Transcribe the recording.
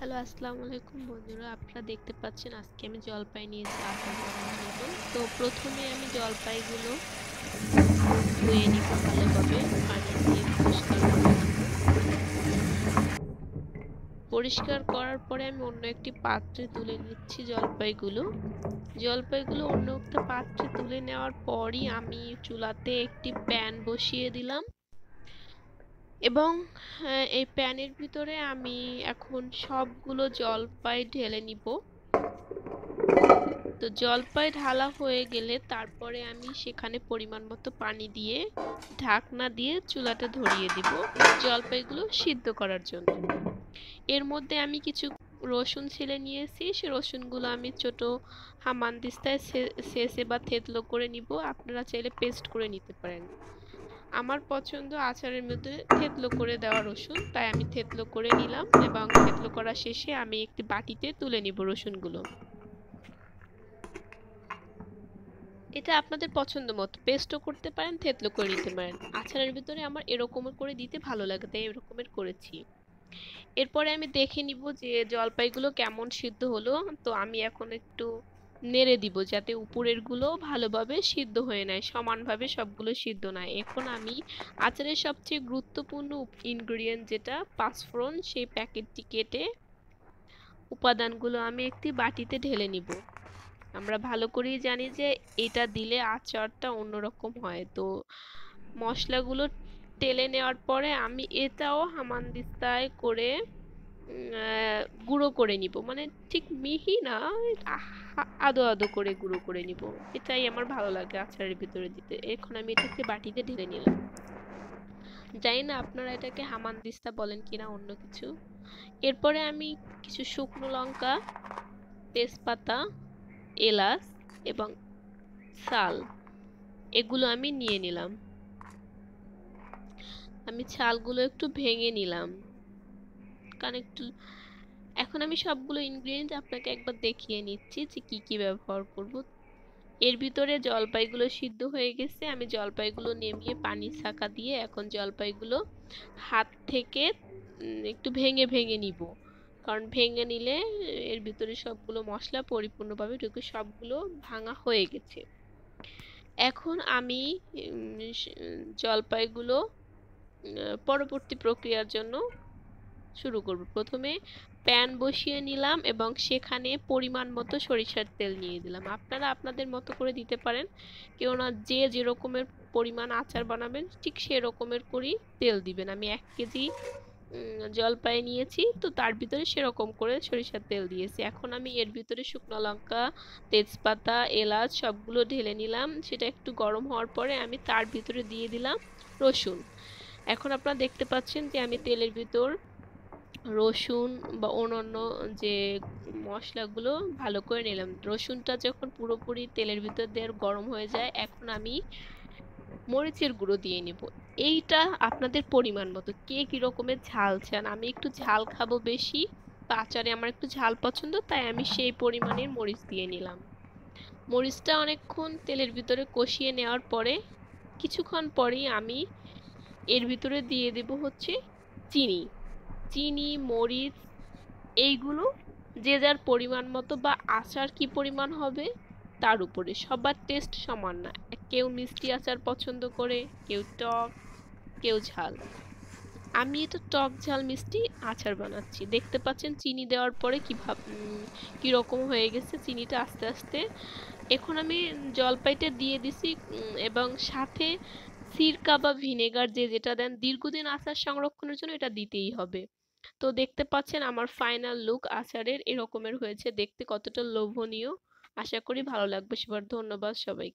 Hello, আসসালামু আলাইকুম বন্ধুরা। আপনারা দেখতে পাচ্ছেন আজকে আমি জলপাই নিয়েছি আচার বানানোর জন্য। তো প্রথমে আমি জলপাইগুলো ধুয়ে নিব ভালোভাবে, পানি দিয়ে পরিষ্কার করে নিব। পরিষ্কার করার পরে আমি অন্য একটি পাত্রে তুলে নিচ্ছি জলপাইগুলো। জলপাইগুলো অন্য একটা পাত্রে তুলে নেওয়ার পরই আমি চুলাতে একটি প্যান বসিয়ে দিলাম এবং এই প্যানের ভিতরে আমি এখন সবগুলো জলপাই ঢেলে নিব। তো জলপাই ঢালা হয়ে গেলে তারপরে আমি সেখানে পরিমাণ মতো পানি দিয়ে ঢাকনা দিয়ে চুলাতে ধরিয়ে দিব জলপাইগুলো সিদ্ধ করার জন্য। এর মধ্যে আমি কিছু রসুন ছিলে নিয়েছি, সে রসুনগুলো আমি ছোট হামানদিস্তায় ছেঁচে বা থেতলো করে নিব। আপনারা চাইলে পেস্ট করে নিতে পারেন। আমার পছন্দ আচারের মধ্যে থেতলো করে দেওয়া রসুন, তাই আমি থেতলো করে নিলাম এবং থেতলো করা শেষে আমি একটি বাটিতে তুলে নিব রসুনগুলো। এটা আপনাদের পছন্দ মতো পেস্টও করতে পারেন, থেতলো করে নিতে পারেন। আচারের ভিতরে আমার এরকম করে দিতে ভালো লাগে, তাই এরকমের করেছি। এরপরে আমি দেখে নিব যে জলপাইগুলো কেমন সিদ্ধ হলো। তো আমি এখন একটু নেড়ে দিব যাতে উপরের গুলো ভালোভাবে সিদ্ধ হয়ে নেয়, সমানভাবে সবগুলো সিদ্ধ নয়। এখন আমি আচারের সবচেয়ে গুরুত্বপূর্ণ ইনগ্রিডিয়েন্ট যেটা পাঁচফোড়ন, সেই প্যাকেটটি কেটে উপাদানগুলো আমি একটি বাটিতে ঢেলে নিব। আমরা ভালো করেই জানি যে এটা দিলে আচারটা অন্যরকম হয়। তো মশলাগুলো টেলে নেওয়ার পরে আমি এটাও হামানদিস্তায় করে গুঁড়ো করে নিব, মানে ঠিক মিহি না, আদো আদো করে গুঁড়ো করে নিব। এটাই আমার ভালো লাগে আচারের ভিতরে দিতে। এখন আমি এটাকে বাটিতে ঢেলে নিলাম। জানি না আপনারা এটাকে হামানদিস্তা বলেন কিনা অন্য কিছু। এরপরে আমি কিছু শুকনো লঙ্কা, তেজপাতা, এলাচ এবং ছাল এগুলো আমি নিয়ে নিলাম। আমি ছালগুলো একটু ভেঙে নিলাম, কারণ একটু এখন আমি সবগুলো ইনগ্রেডিয়েন্ট আপনাকে একবার দেখিয়ে নিচ্ছি যে কি কি ব্যবহার করব। এর ভিতরে জলপাইগুলো সিদ্ধ হয়ে গেছে, আমি জলপাইগুলো নামিয়ে পানি ছাঁকা দিয়ে এখন জলপাইগুলো হাত থেকে একটু ভেঙে ভেঙে নিব, কারণ ভেঙে নিলে এর ভিতরে সবগুলো মশলা পরিপূর্ণভাবে ঢুকে। সবগুলো ভাঙা হয়ে গেছে। এখন আমি জলপাইগুলো পরবর্তী প্রক্রিয়ার জন্য শুরু করব। প্রথমে প্যান বসিয়ে নিলাম এবং সেখানে পরিমাণ মতো সরিষার তেল নিয়ে দিলাম। আপনারা আপনাদের মতো করে দিতে পারেন, কেননা যে যেরকমের পরিমাণ আচার বানাবেন ঠিক সেরকমের করেই তেল দিবেন। আমি 1 কেজি জলপাই নিয়েছি, তো তার ভিতরে সেরকম করে সরিষার তেল দিয়েছি। এখন আমি এর ভিতরে শুকনো লঙ্কা, তেজপাতা, এলাচ সবগুলো ঢেলে নিলাম। সেটা একটু গরম হওয়ার পরে আমি তার ভিতরে দিয়ে দিলাম রসুন। এখন আপনারা দেখতে পাচ্ছেন যে আমি তেলের ভিতর রসুন বা অন্যান্য যে মশলাগুলো ভালো করে নিলাম। রসুনটা যখন পুরোপুরি তেলের ভিতর দিয়ে গরম হয়ে যায়, এখন আমি মরিচের গুঁড়ো দিয়ে নিব। এইটা আপনাদের পরিমাণ মতো, কে কি রকমের ঝাল চান। আমি একটু ঝাল খাবো বেশি, তো আচারে আমার একটু ঝাল পছন্দ, তাই আমি সেই পরিমাণের মরিচ দিয়ে নিলাম। মরিচটা অনেকক্ষণ তেলের ভিতরে কষিয়ে নেওয়ার পরে কিছুক্ষণ পরেই আমি এর ভিতরে দিয়ে দেব হচ্ছে চিনি। চিনি, মরিচ এইগুলো যে যার পরিমাণ মতো বা আচার কি পরিমাণ হবে তার উপরে। সবার টেস্ট সমান না, কেউ মিষ্টি আচার পছন্দ করে, কেউ টক, কেউ ঝাল। আমি এটা টক ঝাল মিষ্টি আচার বানাচ্ছি। দেখতে পাচ্ছেন চিনি দেওয়ার পরে কিরকম হয়ে গেছে চিনিটা আস্তে আস্তে। এখন আমি জলপাইটা দিয়ে দিছি এবং সাথে সিরকা বা ভিনেগার যে যেটা দেন দীর্ঘদিন আচার সংরক্ষণের জন্য, এটা দিতেই হবে। তো দেখতে পাচ্ছেন আমার ফাইনাল লুক আচারের এরকমের হয়েছে। দেখতে কতটা লোভনীয়। আশা করি ভালো লাগবে সবার। ধন্যবাদ সবাইকে।